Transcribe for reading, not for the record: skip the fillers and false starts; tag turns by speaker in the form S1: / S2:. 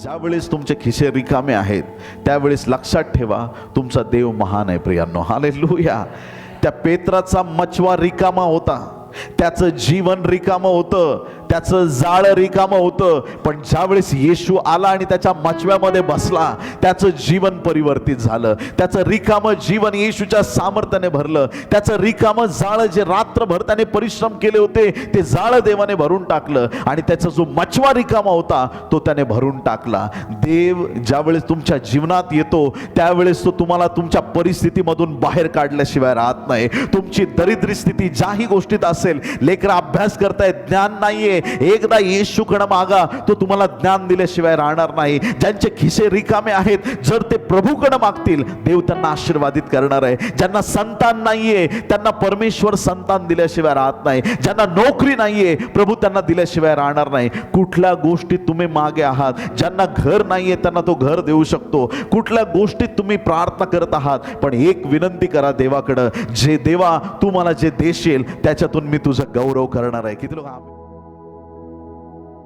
S1: ज्यावेळेस तुमचे खिसे रिकामे आहेत त्यावेळेस लक्षात ठेवा तुमचा देव महान आहे प्रियांनो. हालेलुया. त्या पेत्राचा मचवा रिकामा होता, त्याचं जीवन रिकामं होतं, त्याचं जाळं रिकामं होतं, पण ज्यावेळेस येशू आला आणि त्याच्या मचव्यामध्ये बसला त्याचं जीवन परिवर्तित झालं. त्याचं रिकामं जीवन येशूच्या सामर्थ्याने भरलं. त्याचं रिकामं जाळं जे रात्रभर त्याने परिश्रम केले होते ते जाळं देवाने भरून टाकलं आणि त्याचा जो मचवा रिकामा होता तो त्याने भरून टाकला. देव ज्यावेळेस तुमच्या जीवनात येतो त्यावेळेस तो तुम्हाला तुमच्या परिस्थितीमधून बाहेर काढल्याशिवाय राहत नाही. तुमची दरिद्री स्थिती ज्याही गोष्टीत असेल, लेकरं अभ्यास करतायत, ज्ञान नाहीये, एकदा येशूकडे मागा, तो तुम्हाला ज्ञान दिल्याशिवाय राहणार नाही. ज्यांचे खिसे रिकामे आहेत जर ते प्रभूकडे मागतील देव त्यांना आशीर्वादित करणार आहे. ज्यांना संतान नाहीये त्यांना परमेश्वर संतान दिल्याशिवाय राहत नाही. ज्यांना नोकरी नाहीये प्रभू त्यांना दिल्याशिवाय राहणार नाही. कुठल्या गोष्टीत तुम्ही मागे आहात, ज्यांना घर नाहीये त्यांना तो घर देऊ शकतो. कुठल्या गोष्टीत तुम्ही प्रार्थना करत आहात, पण एक विनंती करा देवाकडे, जे देवा तू मला जे देशील त्याच्यातून मी तुझा गौरव करणार आहे. किती लोक